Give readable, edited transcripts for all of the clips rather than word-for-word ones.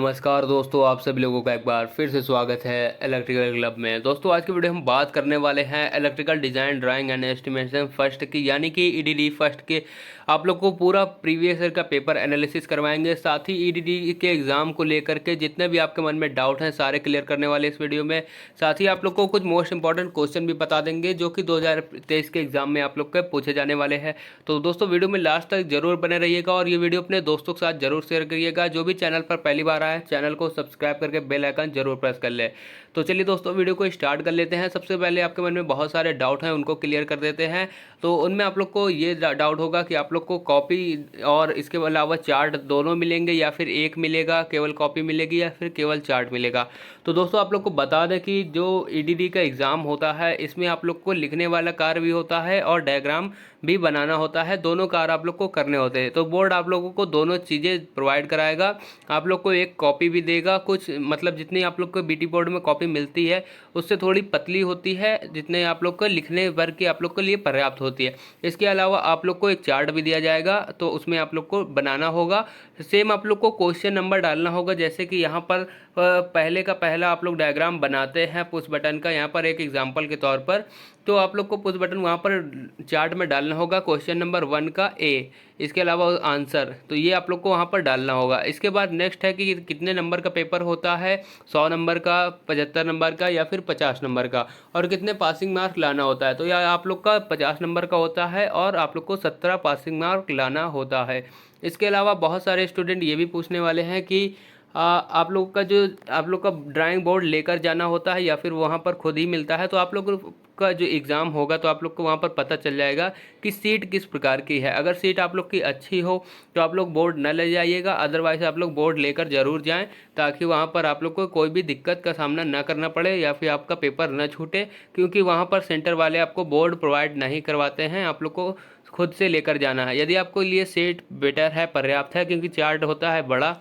नमस्कार दोस्तों, आप सभी लोगों का एक बार फिर से स्वागत है इलेक्ट्रिकल क्लब में। दोस्तों आज की वीडियो हम बात करने वाले हैं electrical design drawing and estimation first की, यानी कि ईडीडी फर्स्ट के। आप लोग को पूरा प्रीवियस ईयर का पेपर एनालिसिस करवाएंगे, साथ ही ईडीडी के एग्ज़ाम को लेकर के जितने भी आपके मन में डाउट हैं सारे क्लियर करने वाले इस वीडियो में। साथ ही आप लोग को कुछ मोस्ट इंपॉर्टेंट क्वेश्चन भी बता देंगे जो कि 2023 के एग्ज़ाम में आप लोग के पूछे जाने वाले हैं। तो दोस्तों वीडियो में लास्ट तक जरूर बने रहिएगा और ये वीडियो अपने दोस्तों के साथ जरूर शेयर करिएगा। जो भी चैनल पर पहली बार आए चैनल को सब्सक्राइब करके बेल आइकन जरूर प्रेस कर ले। तो चलिए दोस्तों वीडियो को स्टार्ट कर लेते हैं। सबसे पहले आपके मन में बहुत सारे डाउट हैं, उनको क्लियर कर देते हैं। तो उनमें आप लोग को ये डाउट होगा कि आप लोग को कॉपी और इसके अलावा चार्ट दोनों मिलेंगे या फिर एक मिलेगा, केवल कॉपी मिलेगी या फिर केवल चार्ट मिलेगा। तो दोस्तों आप लोग को बता दें कि जो ईडीडी का एग्ज़ाम होता है इसमें आप लोग को लिखने वाला कार्य भी होता है और डायग्राम भी बनाना होता है। दोनों कार्य आप लोग को करने होते हैं। तो बोर्ड आप लोगों को दोनों चीज़ें प्रोवाइड कराएगा। आप लोग को एक कॉपी भी देगा, कुछ मतलब जितनी आप लोग को बीटी बोर्ड में कॉपी मिलती है उससे थोड़ी पतली होती है, जितने आप लोग को लिखने भर की आप लोग के लिए पर्याप्त होती है। इसके अलावा आप लोग को एक चार्ट भी दिया जाएगा, तो उसमें आप लोग को बनाना होगा। सेम आप लोग को क्वेश्चन नंबर डालना होगा, जैसे कि यहाँ पर पहले का पहला आप लोग डायग्राम बनाते हैं पुश बटन का, यहाँ पर एक एग्जाम्पल के तौर पर। तो आप लोग को पुश बटन वहाँ पर चार्ट में डालना होगा क्वेश्चन नंबर 1 का ए, इसके अलावा आंसर, तो ये आप लोग को वहाँ पर डालना होगा। इसके बाद नेक्स्ट है कि कितने नंबर का पेपर होता है, 100 नंबर का, 75 नंबर का या फिर 50 नंबर का, और कितने पासिंग मार्क लाना होता है। तो यह आप लोग का 50 नंबर का होता है और आप लोग को 17 पासिंग मार्क लाना होता है। इसके अलावा बहुत सारे स्टूडेंट ये भी पूछने वाले हैं कि आप लोग का जो आप लोग का ड्राइंग बोर्ड लेकर जाना होता है या फिर वहाँ पर खुद ही मिलता है। तो आप लोग का जो एग्ज़ाम होगा तो आप लोग को वहाँ पर पता चल जाएगा कि सीट किस प्रकार की है। अगर सीट आप लोग की अच्छी हो तो आप लोग बोर्ड न ले जाइएगा, अदरवाइज़ आप लोग बोर्ड लेकर ज़रूर जाएं, ताकि वहाँ पर आप लोग को कोई भी दिक्कत का सामना ना करना पड़े या फिर आपका पेपर न छूटे, क्योंकि वहाँ पर सेंटर वाले आपको बोर्ड प्रोवाइड नहीं करवाते हैं। आप लोग को खुद से लेकर जाना है। यदि आपको लिए सीट बेटर है, पर्याप्त है, क्योंकि चार्ट होता है बड़ा,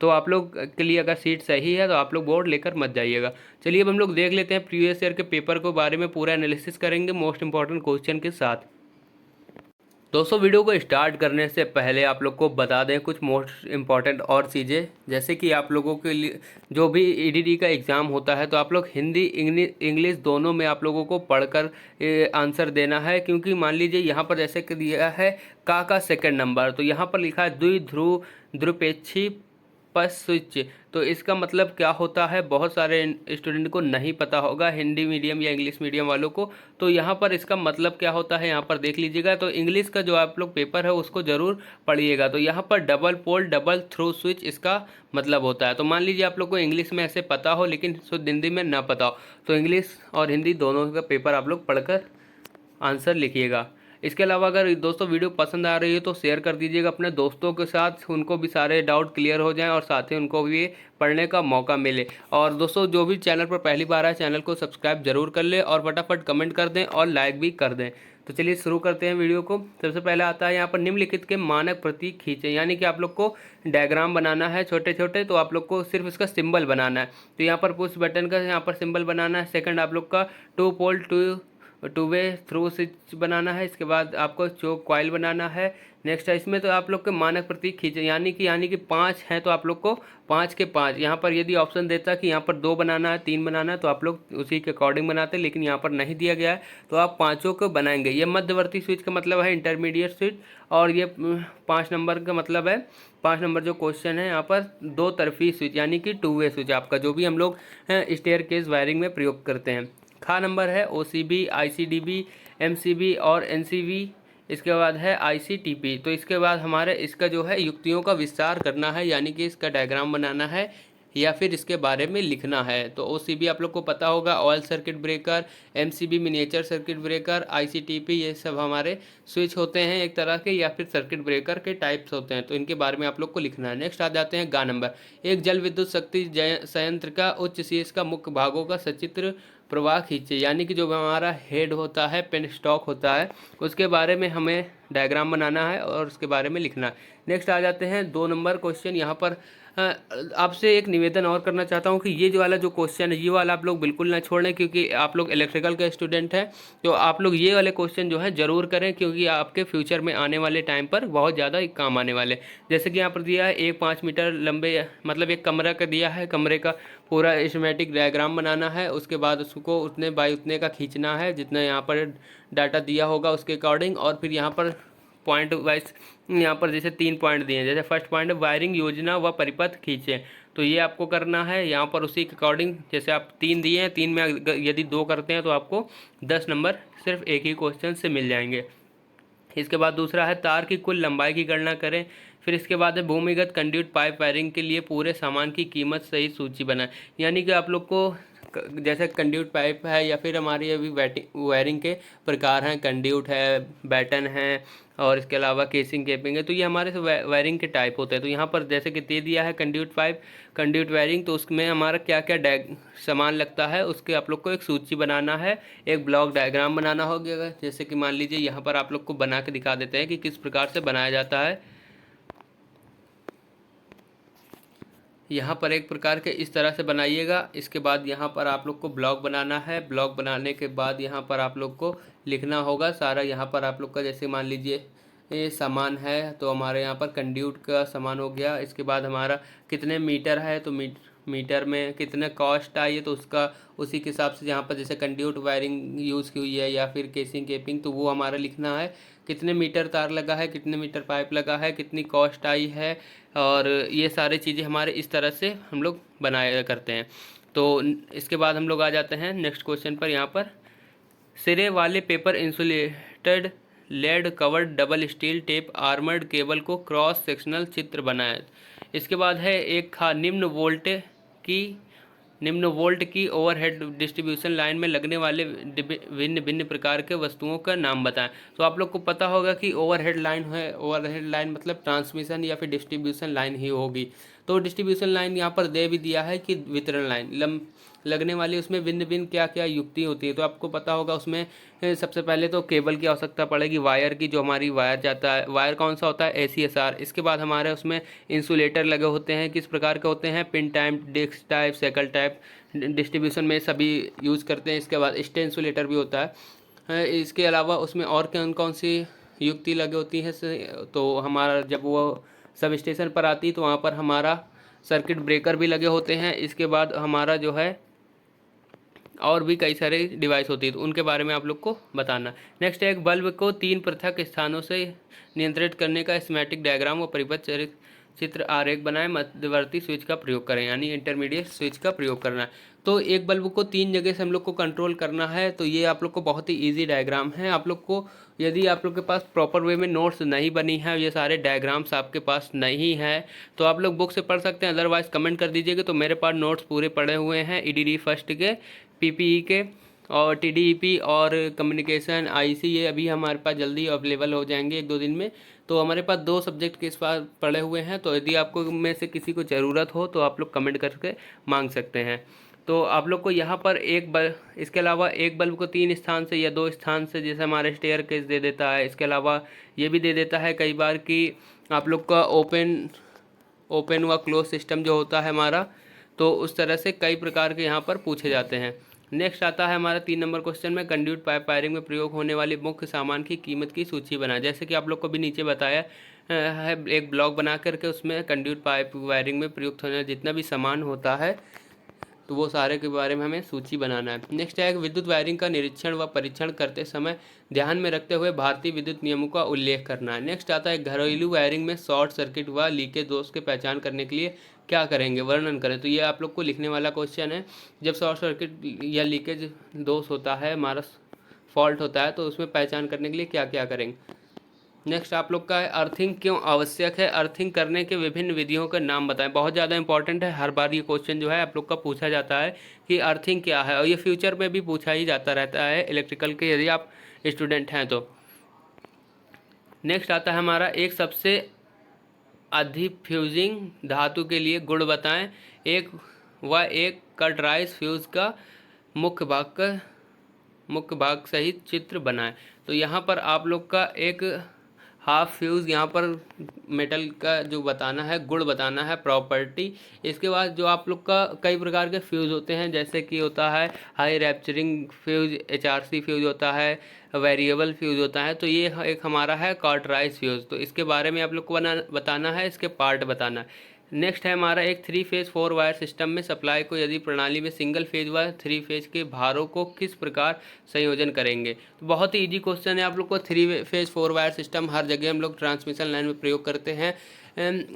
तो आप लोग के लिए अगर सीट सही है तो आप लोग बोर्ड लेकर मत जाइएगा। चलिए अब हम लोग देख लेते हैं प्रीवियस ईयर के पेपर के बारे में, पूरा एनालिसिस करेंगे मोस्ट इंपॉर्टेंट क्वेश्चन के साथ। दोस्तों वीडियो को स्टार्ट करने से पहले आप लोग को बता दें कुछ मोस्ट इम्पॉर्टेंट और चीज़ें, जैसे कि आप लोगों के लिए जो भी ईडीडी का एग्ज़ाम होता है तो आप लोग हिंदी इंग्लिश दोनों में आप लोगों को पढ़कर आंसर देना है। क्योंकि मान लीजिए यहाँ पर जैसे कि दिया है का सेकंड नंबर, तो यहाँ पर लिखा है द्विध्रुव द्विपेक्षी पस स्विच, तो इसका मतलब क्या होता है बहुत सारे स्टूडेंट को नहीं पता होगा, हिंदी मीडियम या इंग्लिश मीडियम वालों को। तो यहाँ पर इसका मतलब क्या होता है यहाँ पर देख लीजिएगा। तो इंग्लिश का जो आप लोग पेपर है उसको ज़रूर पढ़िएगा। तो यहाँ पर double pole double throw switch इसका मतलब होता है। तो मान लीजिए आप लोग को इंग्लिश में ऐसे पता हो लेकिन शुद्ध हिंदी में ना पता हो, तो इंग्लिश और हिंदी दोनों का पेपर आप लोग पढ़कर आंसर लिखिएगा। इसके अलावा अगर दोस्तों वीडियो पसंद आ रही है तो शेयर कर दीजिएगा अपने दोस्तों के साथ, उनको भी सारे डाउट क्लियर हो जाएं और साथ ही उनको भी पढ़ने का मौका मिले। और दोस्तों जो भी चैनल पर पहली बार आए चैनल को सब्सक्राइब जरूर कर ले और फटाफट कमेंट कर दें और लाइक भी कर दें। तो चलिए शुरू करते हैं वीडियो को। सबसे पहले आता है यहाँ पर निम्नलिखित के मानक प्रतीक खींचें, यानी कि आप लोग को डायग्राम बनाना है छोटे छोटे, तो आप लोग को सिर्फ इसका सिंबल बनाना है। तो यहाँ पर पुश बटन का यहाँ पर सिंबल बनाना है। सेकंड आप लोग का two pole two way through switch बनाना है। इसके बाद आपको चोक कॉइल बनाना है। नेक्स्ट है इसमें तो आप लोग के मानक प्रतीक खींचे, यानी कि 5 हैं तो आप लोग को 5 के 5। यहाँ पर यदि ऑप्शन देता कि यहाँ पर 2 बनाना है 3 बनाना है तो आप लोग उसी के अकॉर्डिंग बनाते, लेकिन यहाँ पर नहीं दिया गया है तो आप पाँचों को बनाएंगे। ये मध्यवर्ती स्विच का मतलब है इंटरमीडिएट स्विच, और ये 5 नंबर का मतलब है 5 नंबर जो क्वेश्चन है यहाँ पर दो तरफी स्विच, यानी कि टू वे स्विच आपका, जो भी हम लोग स्टेयर केस वायरिंग में प्रयोग करते हैं। खा नंबर है ओसीबी, आईसीडीबी, एमसीबी और एनसीबी। इसके बाद है आईसीटीपी। तो इसके बाद हमारे इसका जो है युक्तियों का विस्तार करना है, यानी कि इसका डायग्राम बनाना है या फिर इसके बारे में लिखना है। तो ओसीबी आप लोग को पता होगा oil circuit breaker, MCB miniature circuit breaker, ICTP ये सब हमारे स्विच होते हैं एक तरह के, या फिर सर्किट ब्रेकर के टाइप्स होते हैं, तो इनके बारे में आप लोग को लिखना है। नेक्स्ट आ जाते हैं गा नंबर। एक जल विद्युत शक्ति संयंत्र का उच्च शीर्ष का मुख्य भागों का सचित्र प्रवाह खींचे, यानी कि जो हमारा हेड होता है, पेन स्टॉक होता है, उसके बारे में हमें डायग्राम बनाना है और उसके बारे में लिखना है। नेक्स्ट आ जाते हैं 2 नंबर क्वेश्चन। यहाँ पर आपसे एक निवेदन और करना चाहता हूँ कि ये जो वाला जो क्वेश्चन है ये वाला आप लोग बिल्कुल ना छोड़ें, क्योंकि आप लोग इलेक्ट्रिकल के स्टूडेंट हैं। तो आप लोग ये वाले क्वेश्चन जो है ज़रूर करें, क्योंकि आपके फ्यूचर में आने वाले टाइम पर बहुत ज़्यादा काम आने वाले। जैसे कि यहाँ पर दिया है एक 5 मीटर लंबे, मतलब एक कमरा का दिया है, कमरे का पूरा स्कीमेटिक डायग्राम बनाना है। उसके बाद उसको उतने बाई उतने का खींचना है जितना यहाँ पर डाटा दिया होगा उसके अकॉर्डिंग। और फिर यहाँ पर पॉइंट वाइज यहाँ पर जैसे 3 पॉइंट दिए हैं, जैसे फर्स्ट पॉइंट है वायरिंग योजना व परिपथ खींचें, तो ये आपको करना है यहाँ पर उसी के अकॉर्डिंग। जैसे आप 3 दिए हैं, 3 में यदि 2 करते हैं तो आपको 10 नंबर सिर्फ एक ही क्वेश्चन से मिल जाएंगे। इसके बाद दूसरा है तार की कुल लंबाई की गणना करें। फिर इसके बाद है भूमिगत कंड्यूट पाइप वायरिंग के लिए पूरे सामान की कीमत सही सूची बनाएं। यानी कि आप लोग को जैसे कंड्यूट पाइप है या फिर हमारी अभी वायरिंग के प्रकार हैं, कंड्यूट है, बैटन है और इसके अलावा केसिंग केपिंग है, तो ये हमारे से वायरिंग के टाइप होते हैं। तो यहाँ पर जैसे कि दे दिया है कंड्यूट पाइप कंड्यूट वायरिंग, तो उसमें हमारा क्या क्या सामान लगता है उसके आप लोग को एक सूची बनाना है, एक ब्लॉक डायग्राम बनाना होगा। जैसे कि मान लीजिए यहाँ पर आप लोग को बना के दिखा देते हैं कि किस प्रकार से बनाया जाता है। यहाँ पर एक प्रकार के इस तरह से बनाइएगा। इसके बाद यहाँ पर आप लोग को ब्लॉक बनाना है। ब्लॉक बनाने के बाद यहाँ पर आप लोग को लिखना होगा सारा। यहाँ पर आप लोग का जैसे मान लीजिए ये सामान है, तो हमारे यहाँ पर कंड्यूट का सामान हो गया। इसके बाद हमारा कितने मीटर है, तो मीटर में कितने कॉस्ट आई है, तो उसका उसी के हिसाब से यहाँ पर जैसे कंड्यूट वायरिंग यूज़ की हुई है या फिर केसिंग केपिंग, तो वो हमारा लिखना है। कितने मीटर तार लगा है, कितने मीटर पाइप लगा है, कितनी कॉस्ट आई है, और ये सारी चीज़ें हमारे इस तरह से हम लोग बनाया करते हैं। तो इसके बाद हम लोग आ जाते हैं नेक्स्ट क्वेश्चन पर। यहाँ पर सिरे वाले paper insulated lead covered double steel tape armoured cable को क्रॉस सेक्शनल चित्र बनाए। इसके बाद है एक निम्न वोल्ट की ओवरहेड डिस्ट्रीब्यूशन लाइन में लगने वाले भिन्न भिन्न प्रकार के वस्तुओं का नाम बताएं। तो आप लोग को पता होगा कि ओवरहेड लाइन है, ओवरहेड लाइन मतलब ट्रांसमिशन या फिर डिस्ट्रीब्यूशन लाइन ही होगी। तो डिस्ट्रीब्यूशन लाइन यहाँ पर दे भी दिया है कि वितरण लाइन लगने वाली, उसमें भिन्न भिन्न क्या क्या युक्ति होती है। तो आपको पता होगा उसमें सबसे पहले तो केबल की आवश्यकता पड़ेगी, वायर की, जो हमारी वायर जाता है, वायर कौन सा होता है, ACSR। इसके बाद हमारे उसमें इंसुलेटर लगे होते हैं, किस प्रकार के होते हैं, pin type, disc type, shackle type, distribution में सभी यूज़ करते हैं। इसके बाद स्टे इंसुलेटर भी होता है। इसके अलावा उसमें और कौन कौन सी युक्ति लगी होती है, तो हमारा जब वो सब स्टेशन पर आती तो वहाँ पर हमारा सर्किट ब्रेकर भी लगे होते हैं। इसके बाद हमारा जो है और भी कई सारे डिवाइस होती है, तो उनके बारे में आप लोग को बताना। नेक्स्ट है एक बल्ब को 3 पृथक स्थानों से नियंत्रित करने का स्कीमेटिक डायग्राम व परिपथ चित्र आरेख बनाएं, मध्यवर्ती स्विच का प्रयोग करें, यानी इंटरमीडिएट स्विच का प्रयोग करना है। तो एक बल्ब को 3 जगह से हम लोग को कंट्रोल करना है। तो ये आप लोग को बहुत ही ईजी डायग्राम है। आप लोग को यदि आप लोग के पास प्रॉपर वे में नोट्स नहीं बनी है, ये सारे डायग्राम्स आपके पास नहीं है, तो आप लोग बुक से पढ़ सकते हैं, अदरवाइज़ कमेंट कर दीजिएगा। तो मेरे पास नोट्स पूरे पड़े हुए हैं EDD फर्स्ट के, PPE के और TDEP और कम्युनिकेशन IC, ये अभी हमारे पास जल्दी अवेलेबल हो जाएंगे 1-2 दिन में। तो हमारे पास 2 सब्जेक्ट के इस बार पड़े हुए हैं। तो यदि आपको में से किसी को ज़रूरत हो तो आप लोग कमेंट करके मांग सकते हैं। तो आप लोग को यहाँ पर इसके अलावा एक बल्ब को 3 स्थान से या 2 स्थान से, जैसे हमारे स्टेयर केस दे देता है। इसके अलावा ये भी दे देता है कई बार कि आप लोग का ओपन व क्लोज सिस्टम जो होता है हमारा, तो उस तरह से कई प्रकार के यहाँ पर पूछे जाते हैं। नेक्स्ट आता है हमारा 3 नंबर क्वेश्चन में कंड्यूट पाइप वायरिंग में प्रयोग होने वाली मुख्य सामान की कीमत की सूची बनाए। जैसे कि आप लोग को भी नीचे बताया है, एक ब्लॉक बना करके उसमें कंड्यूट पाइप वायरिंग में प्रयुक्त होने जितना भी सामान होता है, तो वो सारे के बारे में हमें सूची बनाना है। नेक्स्ट है विद्युत वायरिंग का निरीक्षण व परीक्षण करते समय ध्यान में रखते हुए भारतीय विद्युत नियमों का उल्लेख करना है। नेक्स्ट आता है घरेलू वायरिंग में शॉर्ट सर्किट व लीकेज दोष की पहचान करने के लिए क्या करेंगे, वर्णन करें। तो ये आप लोग को लिखने वाला क्वेश्चन है। जब शॉर्ट सर्किट या लीकेज दोष होता है, हमारा फॉल्ट होता है, तो उसमें पहचान करने के लिए क्या क्या करेंगे। नेक्स्ट आप लोग का है अर्थिंग क्यों आवश्यक है, अर्थिंग करने के विभिन्न विधियों का नाम बताएं। बहुत ज़्यादा इंपॉर्टेंट है, हर बार ये क्वेश्चन जो है आप लोग का पूछा जाता है कि अर्थिंग क्या है, और ये फ्यूचर में भी पूछा ही जाता रहता है इलेक्ट्रिकल के, यदि आप स्टूडेंट हैं तो। नेक्स्ट आता है हमारा एक सबसे अधिफ्यूजिंग धातु के लिए गुण बताएं। एक कट राइस फ्यूज का मुख्य भाग सहित चित्र बनाएं। तो यहाँ पर आप लोग का एक हाफ फ्यूज़ यहाँ पर मेटल का जो बताना है, गुण बताना है, प्रॉपर्टी। इसके बाद जो आप लोग का कई प्रकार के फ्यूज़ होते हैं, जैसे कि होता है high rapturing fuse, HRC fuse होता है, वेरिएबल फ्यूज़ होता है। तो ये एक हमारा है कार्टराइज फ्यूज़। तो इसके बारे में आप लोग को बताना है, इसके पार्ट बताना है। नेक्स्ट है हमारा एक 3 फेज 4 वायर सिस्टम में सप्लाई को यदि प्रणाली में सिंगल फेज व 3 फेज के भारों को किस प्रकार संयोजन करेंगे। तो बहुत ही इजी क्वेश्चन है। आप लोग को 3 फेज 4 वायर सिस्टम हर जगह हम लोग ट्रांसमिशन लाइन में प्रयोग करते हैं।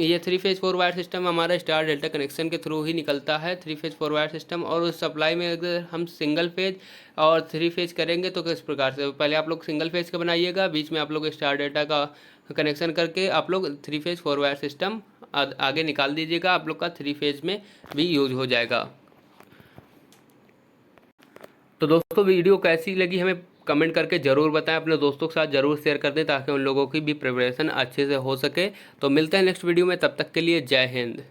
ये 3 फेज 4 वायर सिस्टम हमारा स्टार डेल्टा कनेक्शन के थ्रू ही निकलता है, 3 फेज 4 वायर सिस्टम। और उस सप्लाई में अगर हम सिंगल फेज और 3 फेज करेंगे तो किस प्रकार से, पहले आप लोग सिंगल फेज का बनाइएगा, बीच में आप लोग स्टार डेल्टा का कनेक्शन करके आप लोग 3 फेज 4 वायर सिस्टम आगे निकाल दीजिएगा। आप लोग का 3 फेज में भी यूज हो जाएगा। तो दोस्तों वीडियो कैसी लगी हमें कमेंट करके ज़रूर बताएं, अपने दोस्तों के साथ ज़रूर शेयर कर दें ताकि उन लोगों की भी प्रिपरेशन अच्छे से हो सके। तो मिलते हैं नेक्स्ट वीडियो में, तब तक के लिए जय हिंद।